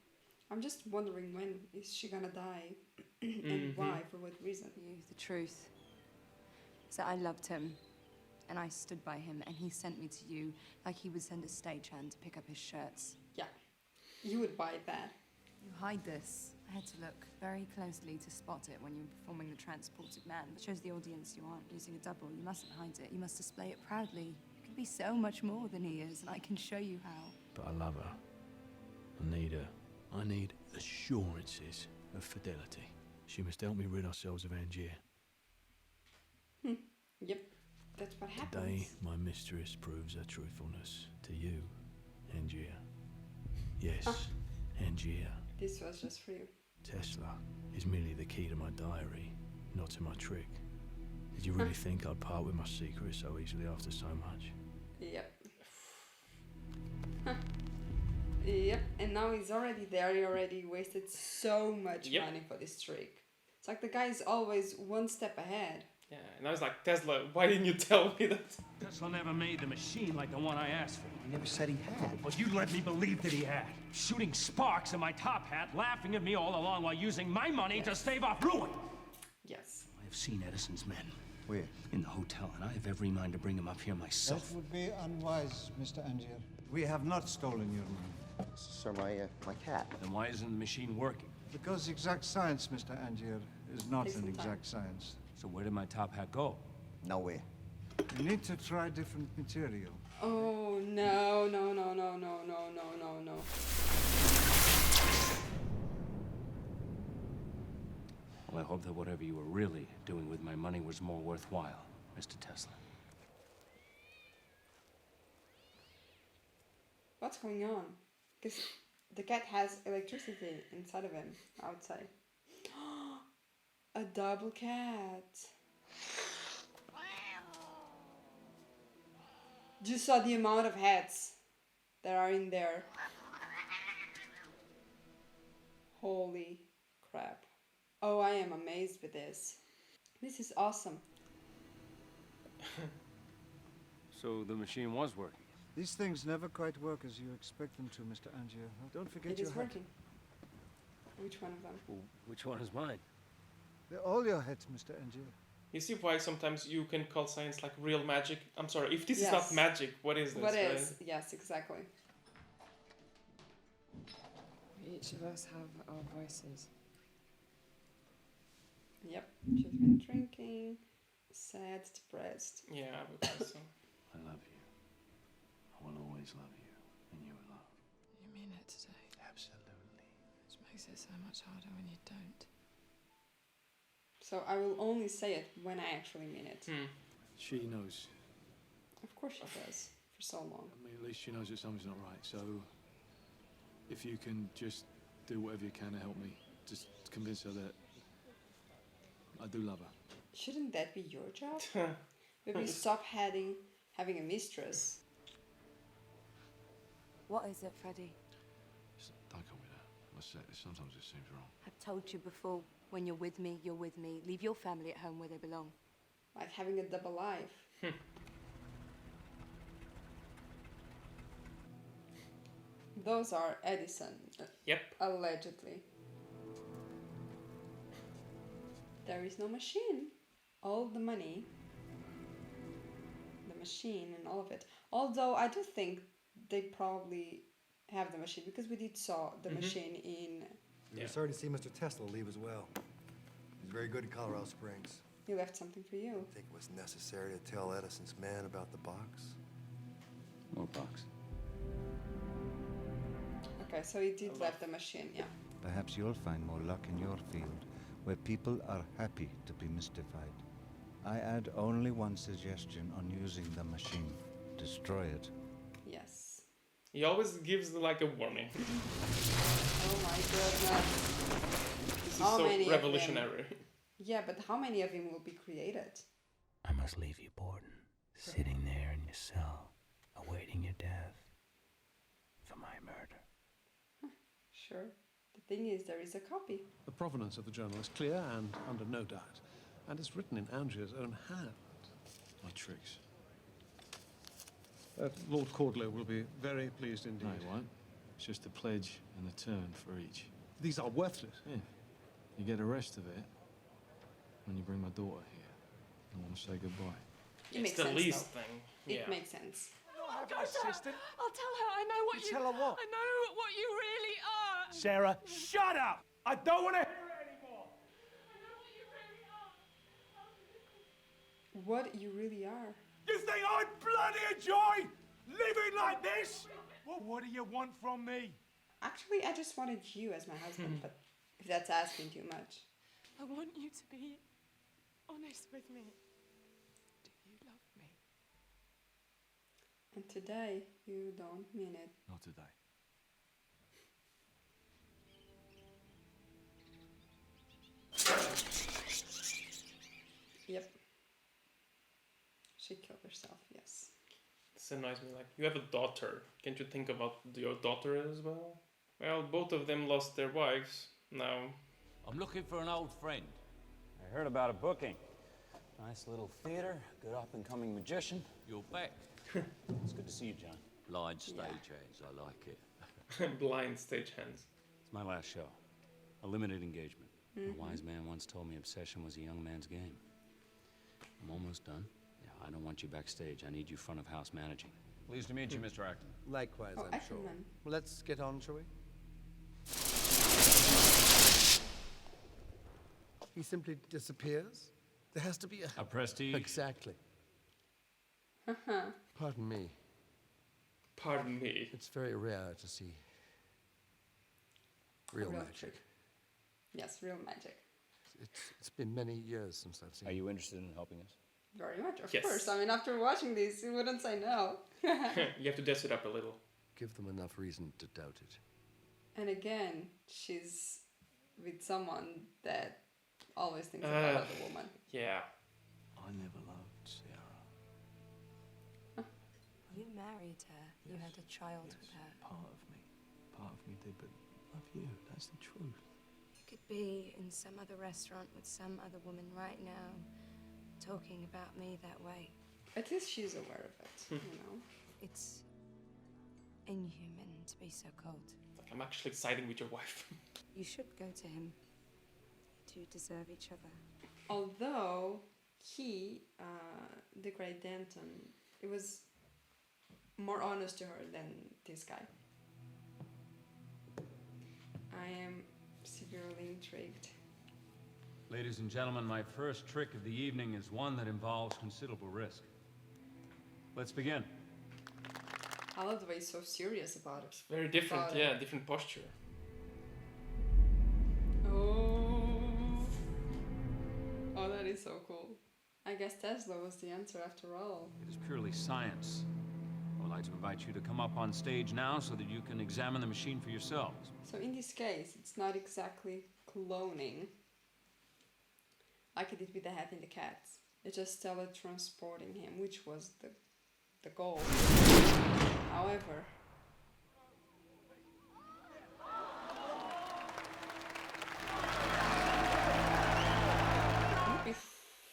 I'm just wondering when is she gonna die and why, for what reason. You, the truth. So I loved him, and I stood by him, and he sent me to you like he would send a stagehand to pick up his shirts. Yeah. You would buy that. You hide this. I had to look very closely to spot it when you were performing the transported man. It shows the audience you aren't using a double. You mustn't hide it. You must display it proudly. You can be so much more than he is, and I can show you how. But I love her. I need her. I need assurances of fidelity. She must help me rid ourselves of Angier. Yep. That's what happens. Today, my mistress proves her truthfulness to you, Angier. Yes, Angier. This was just for you. Tesla is merely the key to my diary, not to my trick. Did you really think I'd part with my secret so easily after so much? Yep. Yep. And now he's already there. He already wasted so much money for this trick. It's like the guy's always one step ahead. Yeah. And I was like, Tesla, why didn't you tell me that? Tesla never made the machine like the one I asked for. He never said he had. Well, you let me believe that he had. Shooting sparks in my top hat, laughing at me all along while using my money to stave off ruin. Yes. I have seen Edison's men. Where? In the hotel, and I have every mind to bring them up here myself. That would be unwise, Mr. Angier. We have not stolen your money. Sir, my cat. Then why isn't the machine working? Because exact science, Mr. Angier, is not Takes an some time. exact science. So where did my top hat go? Nowhere. You need to try different material. Oh no, no, no, no, no, no, no, no, no. Well, I hope that whatever you were really doing with my money was more worthwhile, Mr. Tesla. What's going on? Because the cat has electricity inside of him, outside. A double cat. Just saw the amount of hats that are in there. Holy crap. Oh, I am amazed with this. This is awesome. So the machine was working. These things never quite work as you expect them to, Mr. Angier. Don't forget It your is hat. working. Which one of them? Well, which one is mine? They're all your heads, Mr. Angier. You see why sometimes you can call science like real magic? I'm sorry, if this is Yes. not magic, what is this? What right? is? Yes, exactly. Each of us have our voices. Yep. She's been drinking, sad, depressed. Yeah, I would say so. I love you. I will always love you, and you will love. You mean it today? Absolutely. Which makes it so much harder when you don't. So I will only say it when I actually mean it. She knows. Of course she does. For so long. I mean, at least she knows that something's not right. So, if you can just do whatever you can to help me, just convince her that I do love her. Shouldn't that be your job? Maybe stop having a mistress. What is it, Freddie? Don't call me that. I said, sometimes it seems wrong. I've told you before, when you're with me, you're with me. Leave your family at home where they belong. Like having a double life. Those are Edison. Yep. Allegedly. There is no machine. All the money, the machine and all of it. Although I do think they probably have the machine because we did saw the machine in... We were sorry to see Mr. Tesla leave as well. He's very good in Colorado Springs. He left something for you. I think it was necessary to tell Edison's man about the box. What box? Okay, so he did left the machine, yeah. Perhaps you'll find more luck in your field, where people are happy to be mystified. I add only one suggestion on using the machine. Destroy it. Yes. He always gives like a warning. Oh my goodness. This is How so many of revolutionary. them? Yeah, but how many of him will be created? I must leave you, Borden, sitting there in your cell, awaiting your death for my murder. Sure. The thing is, there is a copy. The provenance of the journal is clear and under no doubt, and it's written in Angier's own hand. My tricks. Lord Cordler will be very pleased indeed. No, he won't. It's just a pledge and a turn for each. These are worthless. Yeah. You get the rest of it when you bring my daughter here. I want to say goodbye. It makes the sense, least though. thing. It Yeah. makes sense. I'll tell her I know what you... tell her what? I know what you really are. Sarah, shut up! I don't want to hear it anymore! What you really are. You think I bloody enjoy living like this? What do you want from me? Actually, I just wanted you as my husband, but if that's asking too much. I want you to be honest with me. Do you love me? And today, you don't mean it. Not today. Yep. She killed herself, yes. This annoys me. Like, you have a daughter. Can't you think about your daughter as well? Well, both of them lost their wives. Now, I'm looking for an old friend. I heard about a booking. Nice little theater, good up-and-coming magician. You're back. It's good to see you, John. Blind stagehands, I like it. blind stagehands. It's my last show. A limited engagement. Mhm. A wise man once told me obsession was a young man's game. I'm almost done. Yeah, I don't want you backstage. I need you front of house managing. Pleased to meet you, Mr. Acton. Likewise, Oh, I'm sure. Ackerman. Well, let's get on, shall we? He simply disappears? There has to be A prestige. Exactly. Pardon me. Pardon me. It's very rare to see real Real magic. trick. Yes, real magic. It's been many years since I've seen Are you interested in helping us? Very much, of Yes. course. I mean, after watching this, you wouldn't say no. You have to dress it up a little. Give them enough reason to doubt it. And again, she's with someone that always thinks about other woman. Yeah. I never loved Sarah. You married her. You had a child with her. Part of me did, but love you, that's the truth. You could be in some other restaurant with some other woman right now, talking about me that way. At least she's aware of it, you know? It's inhuman to be so cold. Like, I'm actually siding with your wife. You should go to him. To deserve each other. Although he, the great Danton, it was more honest to her than this guy. I am severely intrigued. Ladies and gentlemen, my first trick of the evening is one that involves considerable risk. Let's begin. I love the way he's so serious about it. It's very different, yeah, different posture. Oh, that is so cool. I guess Tesla was the answer after all. It is purely science. I would like to invite you to come up on stage now so that you can examine the machine for yourselves. So in this case, it's not exactly cloning like it did with the Hat and the Cats. It's just teletransporting him, which was the goal. However, it would be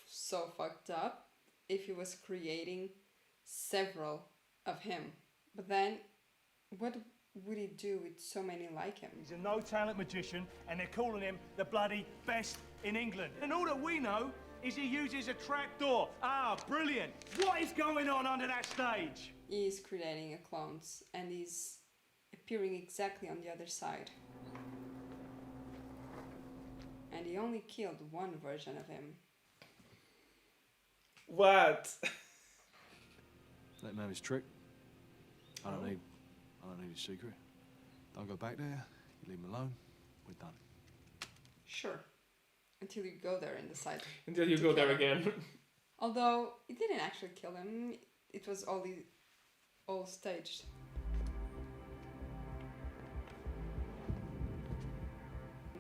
so fucked up if he was creating several of him. But then, what would he do with so many like him? He's a no-talent magician, and they're calling him the bloody best in England. And all that we know is he uses a trapdoor. Ah, brilliant. What is going on under that stage? He's creating a clones, and he's appearing exactly on the other side. And he only killed one version of him. What? Let him have his trick. I don't need his secret. Don't go back there. You leave him alone. We're done. Sure. Until you go there and decide. Until you go there again. Although it didn't actually kill him. It was all staged.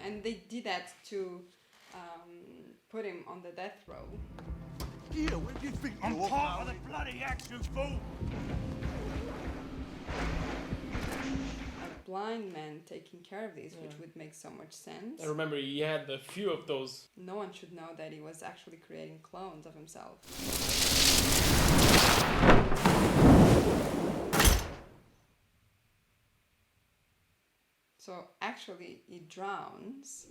And they did that to put him on the death row. Yeah, where do you think I'm part of the bloody action, fool! A blind man taking care of these, which would make so much sense. I remember he had a few of those. No one should know that he was actually creating clones of himself. So actually, he drowns.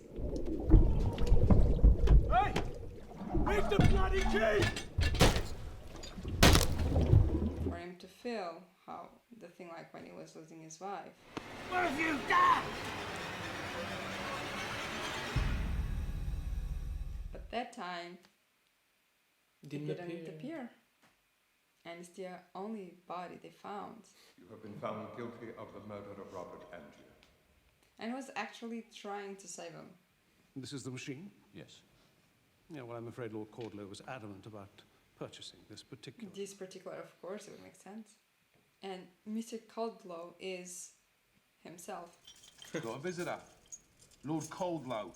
Hey! Where's the bloody key? For him to feel how the thing like when he was losing his wife. What have you done? But that time, Didn't it didn't appear. And it's the only body they found. You have been found guilty of the murder of Robert Angier. And was actually trying to save him. This is the machine? Yes. Yeah, well, I'm afraid Lord Cordlow was adamant about purchasing this particular. This particular, of course, it would make sense. And Mr. Caldlow is himself. Got a visitor. Lord Coldlow.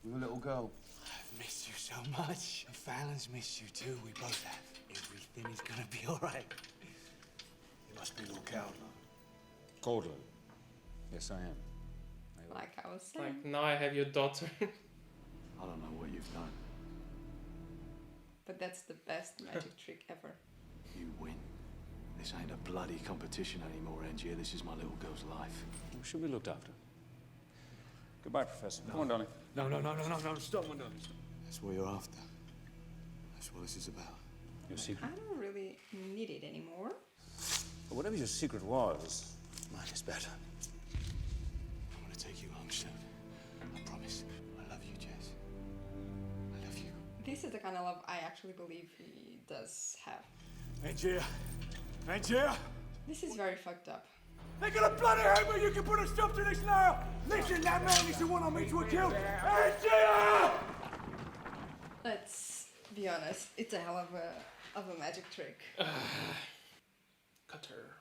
With a little girl. I've missed you so much. And Fallon's missed you too. We both have. Everything is gonna be all right. You must be Lord Caldlow. Cordlow. Yes, I am. Like I was saying. Like, now I have your daughter. I don't know what you've done. But that's the best magic trick ever. You win. This ain't a bloody competition anymore, Angier. This is my little girl's life. Well, she'll be looked after. Goodbye, Professor. Come on, darling. No. Stop, my darling. That's what you're after. That's what this is about. Your secret? I don't really need it anymore. But whatever your secret was, Mine is better. I'm gonna take you home soon. I promise. I love you, Jess. I love you. This is the kind of love I actually believe he does have. Angier! Angier! This is very fucked up. They're gonna bloody hate me! You can put a stop to this now! Listen, that man is the one I mean to a kill! Angier! Let's be honest, it's a hell of a magic trick. Cut her.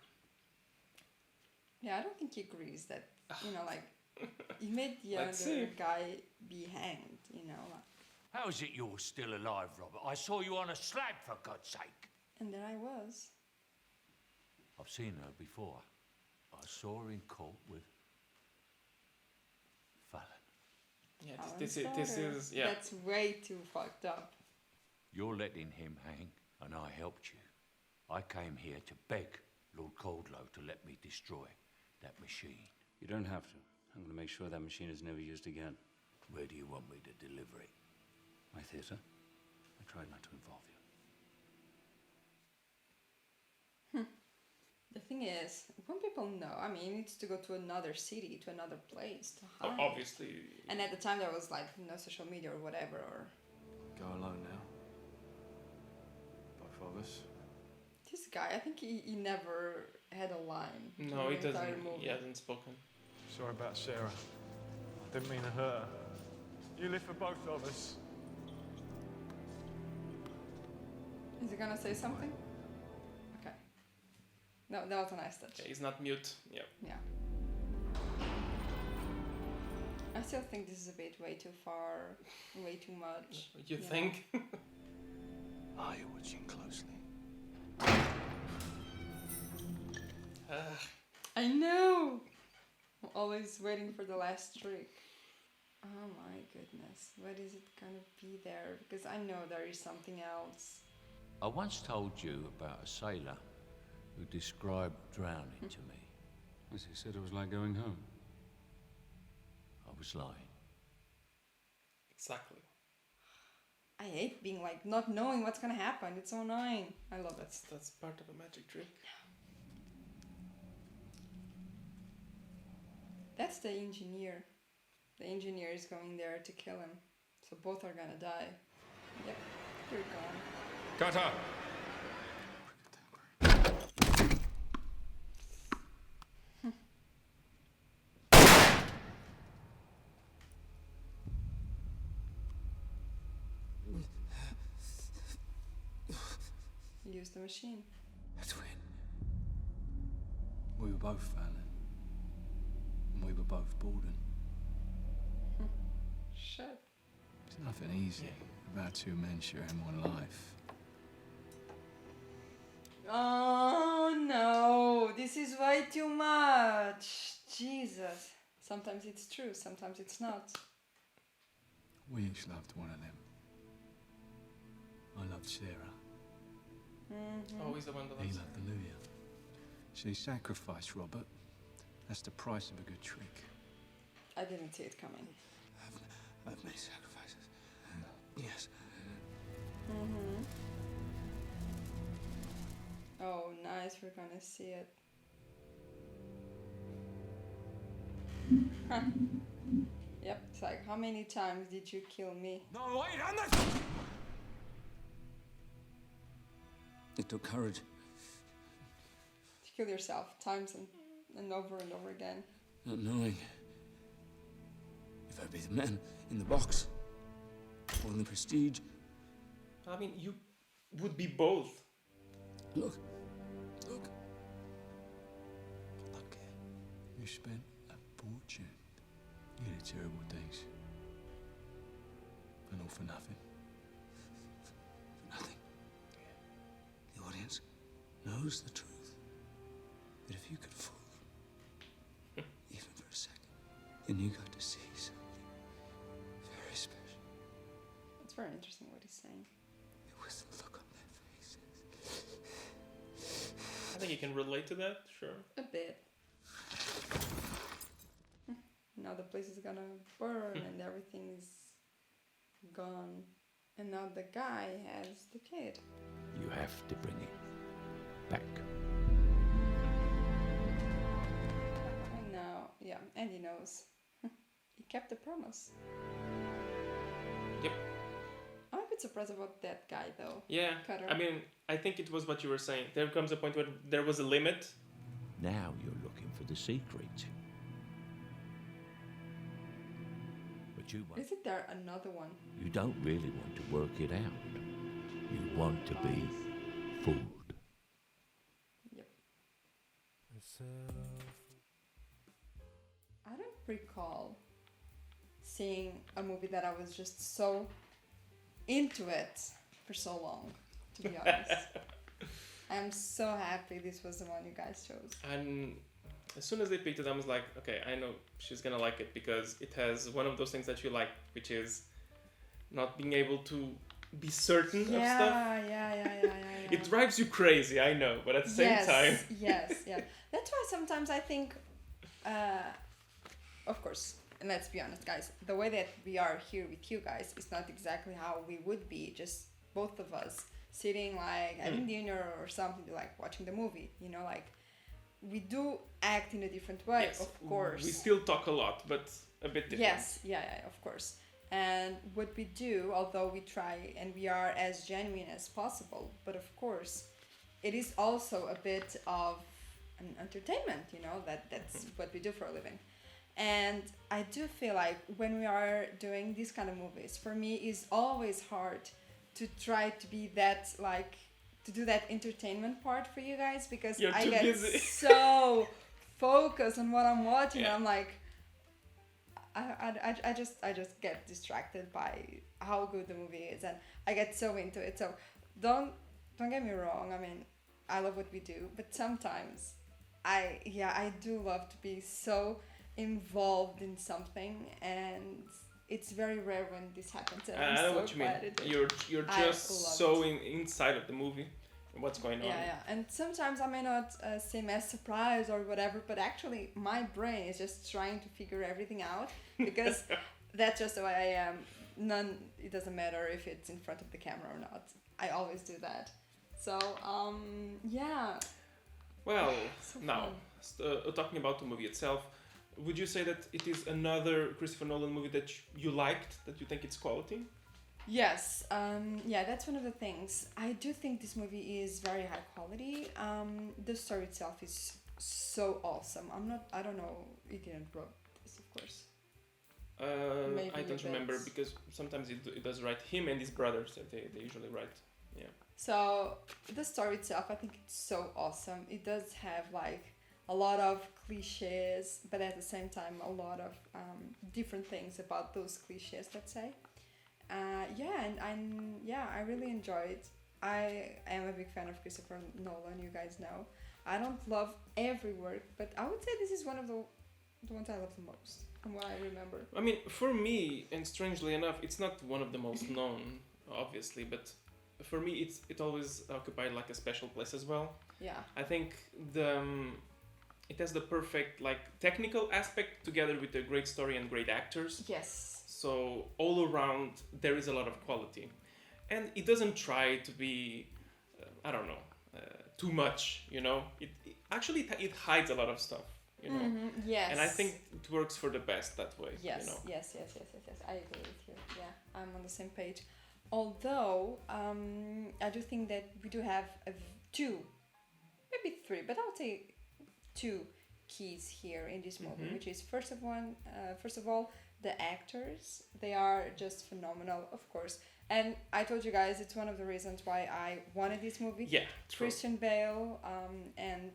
Yeah, I don't think he agrees that, like, he made the Let's other see. guy be hanged, Like. How is it you're still alive, Robert? I saw you on a slab, for God's sake. And there I was. I've seen her before. I saw her in court with Fallon. Yeah, Alan's this daughter. is, yeah. That's way too fucked up. You're letting him hang, and I helped you. I came here to beg Lord Caldlow to let me destroy that machine. You don't have to. I'm going to make sure that machine is never used again. Where do you want me to deliver it? My theater? I tried not to involve you. The thing is, when people know, I mean, it needs to go to another city, to another place to hide. Obviously. And at the time, there was like no social media or whatever. Or Go alone now. Both of us. this guy, I think he never had a line. No, in he the entire doesn't. movie. He hasn't spoken. Sorry about Sarah. I didn't mean to hurt her. You live for both of us. Is he gonna say something? Okay. No, that was a nice touch. Yeah, he's not mute. Yeah. Yeah. I still think this is a bit way too far, way too much. You know? think? Are you watching closely? I know! I'm always waiting for the last trick. Oh my goodness, what is it gonna be there? Because I know there is something else. I once told you about a sailor who described drowning to me. As he said, it was like going home. I was lying. Exactly. I hate being like not knowing what's gonna happen. It's so annoying. I love it. That's part of a magic trick. That's the engineer. The engineer is going there to kill him. So both are gonna die. Yep, you're gone. Cutter! Use the machine. That's when we were both failing. And we were both boarding. Shit. There's nothing easy about two men sharing one life. Oh no, this is way too much. Jesus. Sometimes it's true, sometimes it's not. We each loved one of them. I loved Sarah. Always the one that He loves. loved Olivia. She sacrificed Robert. That's the price of a good trick. I didn't see it coming. I've made sacrifices. Yes. Oh, nice, we're gonna see it. Yep, it's like, how many times did you kill me? No, wait, Anders! It took courage. To kill yourself times and over again. Not knowing if I'd be the man in the box or in the prestige. I mean, you would be both. Look. You spent a fortune. You did terrible things. And all for nothing. For nothing. The audience knows the truth. But if you could fool them, even for a second, then you got to see something very special. It's very interesting what he's saying. It was the look on their faces. I think you can relate to that, sure. A bit. Now the place is gonna burn and everything is gone. And now the guy has the kid. You have to bring it back. And now, yeah, and he knows. He kept the promise. Yep. I'm a bit surprised about that guy though. Yeah. Cutter. I mean, I think it was what you were saying. There comes a point where there was a limit. Now you're looking for the secret. But Isn't there another one? you don't really want to work it out. You want to be fooled. Yep. I don't recall seeing a movie that I was just so into it for so long, to be honest. I'm so happy this was the one you guys chose. And as soon as they picked it, I was like, okay, I know she's gonna like it because it has one of those things that you like, which is not being able to be certain of stuff. Yeah. It drives you crazy, I know, but at the same time. Yes. That's why sometimes I think of course, and let's be honest, guys, the way that we are here with you guys is not exactly how we would be, just both of us sitting like having dinner or something, like watching the movie, you know, like we do act in a different way, Yes, of course. we still talk a lot, but a bit different. Yes, yeah, of course. And what we do, although we try and we are as genuine as possible, but of course, it is also a bit of an entertainment, you know, that's what we do for a living. And I do feel like when we are doing these kind of movies, for me, it's always hard to try to be that, like, to do that entertainment part for you guys, because You're I too get busy. so focused on what I'm watching. Yeah. I'm like, I just get distracted by how good the movie is, and I get so into it. So don't get me wrong. I mean, I love what we do, but sometimes I do love to be so involved in something, and it's very rare when this happens. And I I'm know so what you mean. glad it did. You're I just love so it. inside of the movie and what's going on. Yeah, and sometimes I may not seem as surprised or whatever, but actually my brain is just trying to figure everything out, because that's just the way I am. It doesn't matter if it's in front of the camera or not. I always do that. So, yeah. Well, So now, talking about the movie itself, would you say that it is another Christopher Nolan movie that you liked, that you think it's quality? Yes, yeah, that's one of the things. I do think this movie is very high quality. The story itself is so awesome. I don't know, he didn't wrote this, of course. Maybe I don't remember, because sometimes it does write him and his brothers. They usually write, yeah. So the story itself, I think it's so awesome. It does have like a lot of cliches, but at the same time a lot of different things about those cliches, let's say. I really enjoy it. I am a big fan of Christopher Nolan, you guys know. I don't love every work, but I would say this is one of the ones I love the most, from what I remember. I mean, for me, and strangely enough, it's not one of the most known, obviously, but for me, it always occupied like a special place as well. Yeah. I think it has the perfect like technical aspect together with a great story and great actors. Yes. So all around there is a lot of quality, and it doesn't try to be, too much. You know, it hides a lot of stuff. You know. Mm-hmm. Yes. And I think it works for the best that way. Yes. You know? Yes. I agree with you. Yeah, I'm on the same page. Although I do think that we do have two, maybe three, but I would say two keys here in this movie, which is first of all, the actors. They are just phenomenal, of course. And I told you guys it's one of the reasons why I wanted this movie. Yeah, true. Christian Bale and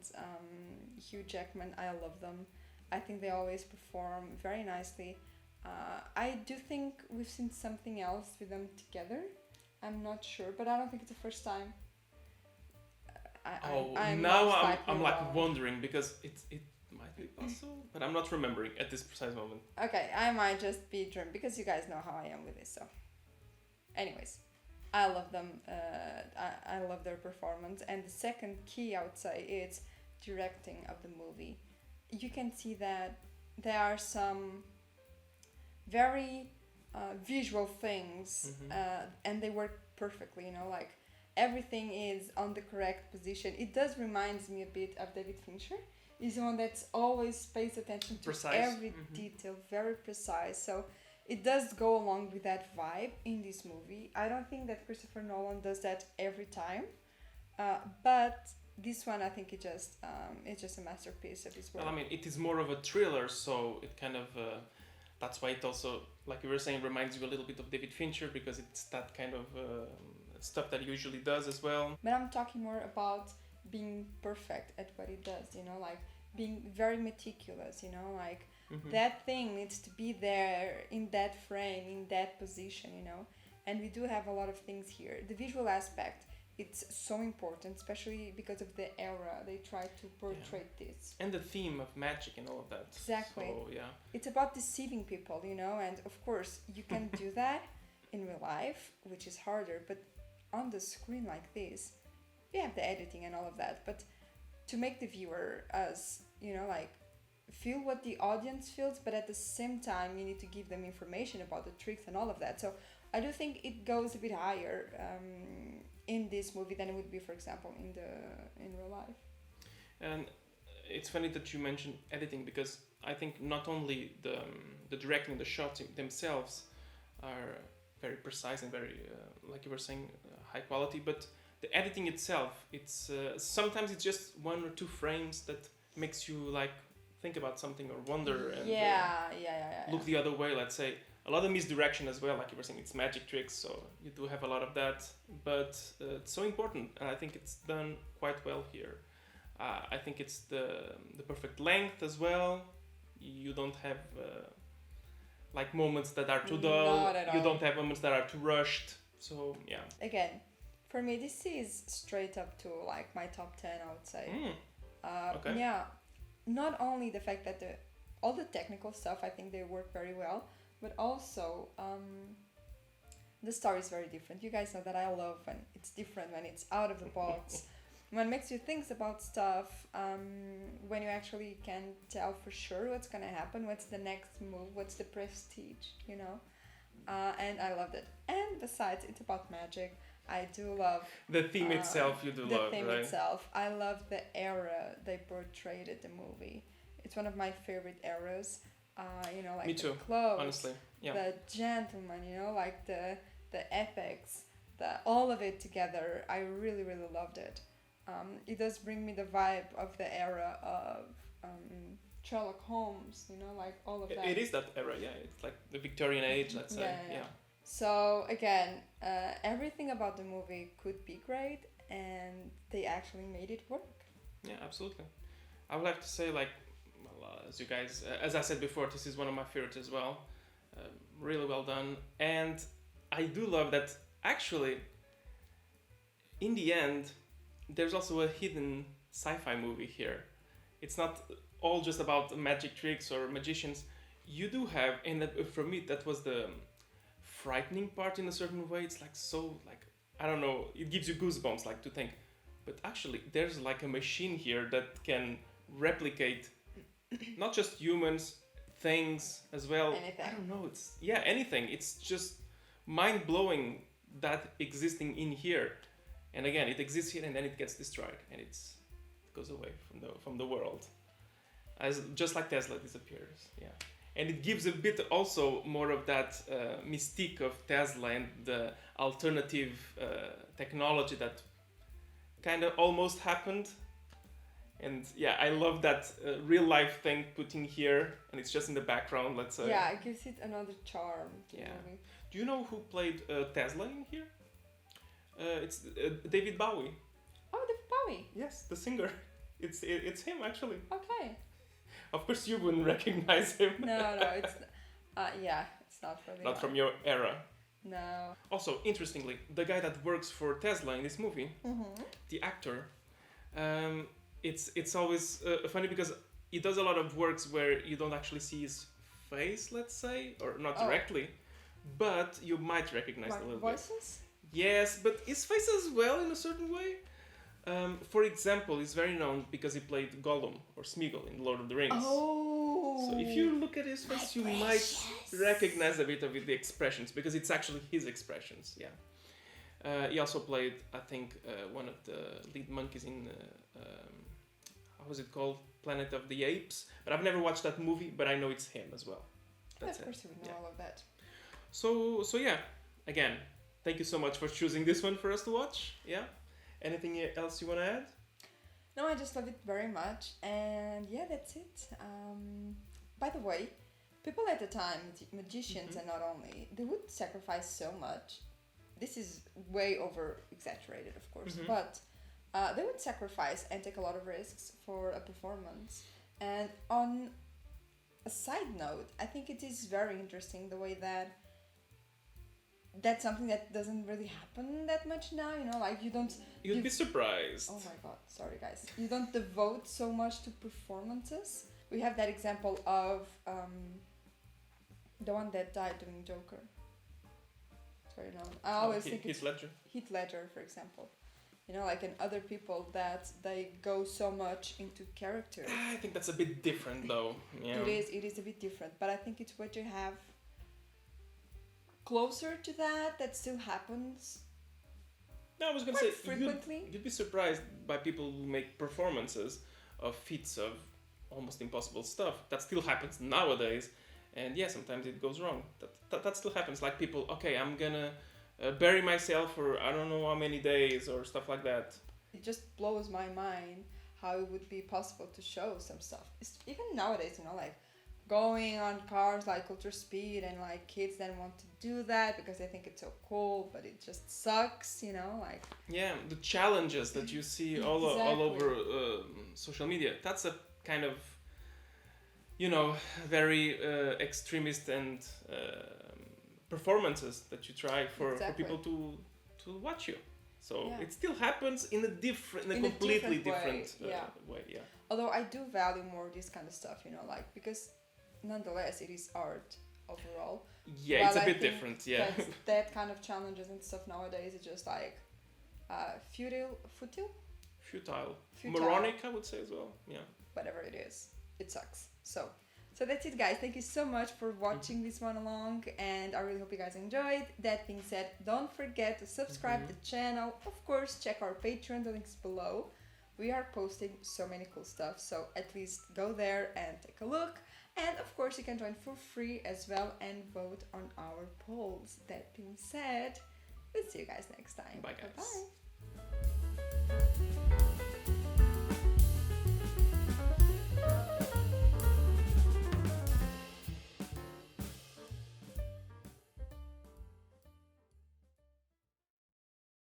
Hugh Jackman, I love them. I think they always perform very nicely. I do think we've seen something else with them together. I'm not sure, but I don't think it's the first time. I'm like wondering, because it might be possible, but I'm not remembering at this precise moment. Okay, I might just be dreaming, because you guys know how I am with this. So, anyways, I love them. I love their performance. And the second key, I would say, is directing of the movie. You can see that there are some very visual things, and they work perfectly. You know, like everything is on the correct position. It does reminds me a bit of David Fincher. He's the one that's always pays attention to every detail, very precise. So it does go along with that vibe in this movie. I don't think that Christopher Nolan does that every time, but this one I think it's just a masterpiece of his work. Well, I mean, it is more of a thriller, so it kind of that's why it also, like you were saying, reminds you a little bit of David Fincher, because it's that kind of stuff that he usually does as well. But I'm talking more about being perfect at what he does, you know, like being very meticulous, you know, like that thing needs to be there in that frame, in that position, you know. And we do have a lot of things here. The visual aspect, it's so important, especially because of the era they try to portray this. And the theme of magic and all of that. Exactly. So, yeah. It's about deceiving people, you know, and of course you can do that in real life, which is harder, but on the screen like this, you have the editing and all of that, but to make the viewer as, you know, like feel what the audience feels, but at the same time you need to give them information about the tricks and all of that. So I do think it goes a bit higher in this movie than it would be, for example, in real life. And it's funny that you mentioned editing, because I think not only the directing, the shots themselves are very precise and very, like you were saying, high quality, but the editing itself, it's sometimes it's just 1 or 2 frames that makes you like think about something or wonder and look the other way, let's say. A lot of misdirection as well, like you were saying, it's magic tricks, so you do have a lot of that, but it's so important, and I think it's done quite well here. I think it's the perfect length as well. You don't have like moments that are too dull. Not at all. You don't have moments that are too rushed. So yeah. Again, for me, this is straight up to like my top 10, I would say. Okay. Yeah, not only the fact that all the technical stuff, I think they work very well, but also the story is very different. You guys know that I love when it's different, when it's out of the box, when it makes you think about stuff, when you actually can tell for sure what's gonna happen, what's the next move, what's the prestige, you know? And I loved it. And besides, it's about magic. I do love the theme itself. You do love, the theme right? itself. I love the era they portrayed in the movie. It's one of my favorite eras. You know, like Me the too, clothes, honestly. Yeah. the gentleman, you know, like the epics, all of it together. I really, really loved it. It does bring me the vibe of the era of Sherlock Holmes, you know, like all of that. It is that era, yeah. It's like the Victorian age, let's say. Yeah. So again, everything about the movie could be great, and they actually made it work. Yeah, absolutely. I would like to say, like, well, as you guys, as I said before, this is one of my favorites as well. Really well done, and I do love that. Actually, in the end, there's also a hidden sci-fi movie here. It's not all just about magic tricks or magicians. You do have, and for me, that was the frightening part in a certain way. It's like so, like, I don't know, it gives you goosebumps, like to think, but actually there's like a machine here that can replicate not just humans, things as well. Anything. I don't know, it's, yeah, anything. It's just mind-blowing that existing in here. And again, it exists here and then it gets destroyed and it goes away from the world. As just like Tesla disappears, yeah. And it gives a bit also more of that mystique of Tesla and the alternative technology that kind of almost happened. And yeah, I love that real life thing put in here, and it's just in the background, let's say. Yeah, it gives it another charm to the movie. Do you know who played Tesla in here? It's David Bowie. Oh, David Bowie. Yes, the singer. It's him actually. Okay. Of course, you wouldn't recognize him. No, it's it's not from not from your era. No. Also, interestingly, the guy that works for Tesla in this movie, the actor, it's always funny because he does a lot of works where you don't actually see his face, let's say, or not directly, but you might recognize a little voices? bit. Yes, but his face as well in a certain way. For example, he's very known because he played Gollum or Smeagol in Lord of the Rings. Oh. So if you look at his face, you might recognize a bit of the expressions because it's actually his expressions. Yeah. He also played, I think, one of the lead monkeys in how was it called? Planet of the Apes. But I've never watched that movie, but I know it's him as well. That's of course, you would know all of that. So yeah, again, thank you so much for choosing this one for us to watch. Yeah. Anything else you want to add? No, I just love it very much, and yeah, that's it. By the way, people at the time, magicians and not only, they would sacrifice so much. This is way over exaggerated, of course, but they would sacrifice and take a lot of risks for a performance. And on a side note, I think it is very interesting the way that that's something that doesn't really happen that much now, you know, like you don't... You'd be surprised. Oh my god, sorry guys. You don't devote so much to performances. We have that example of the one that died doing Joker. Sorry, no. I always think Heath Ledger. Heath Ledger, for example. you know, like in other people that they go so much into character. I think that's a bit different though. Yeah. It is a bit different, but I think it's what you have closer to that still happens. No, I was gonna quite say frequently. you'd be surprised by people who make performances of feats of almost impossible stuff. That still happens nowadays, and yeah, sometimes it goes wrong. That still happens. Like people, okay, I'm gonna bury myself for I don't know how many days or stuff like that. It just blows my mind how it would be possible to show some stuff. Even nowadays, you know, like going on cars like ultra speed, and like kids then want to do that because they think it's so cool, but it just sucks, you know, like. Yeah, the challenges that you see all over social media. That's a kind of, you know, very extremist and performances that you try for people to watch you. So it still happens in a completely different way. Yeah. Although I do value more this kind of stuff, you know, like because nonetheless it is art overall. Yeah, it's a bit different. Yeah. That kind of challenges and stuff nowadays is just like futile. Moronic, I would say as well. Yeah. Whatever it is, it sucks. So that's it, guys. Thank you so much for watching this one along, and I really hope you guys enjoyed. That being said, don't forget to subscribe to the channel. Of course, check our Patreon, the links below. We are posting so many cool stuff, so at least go there and take a look. And of course, you can join for free as well and vote on our polls. That being said, we'll see you guys next time. Bye, guys. Bye-bye.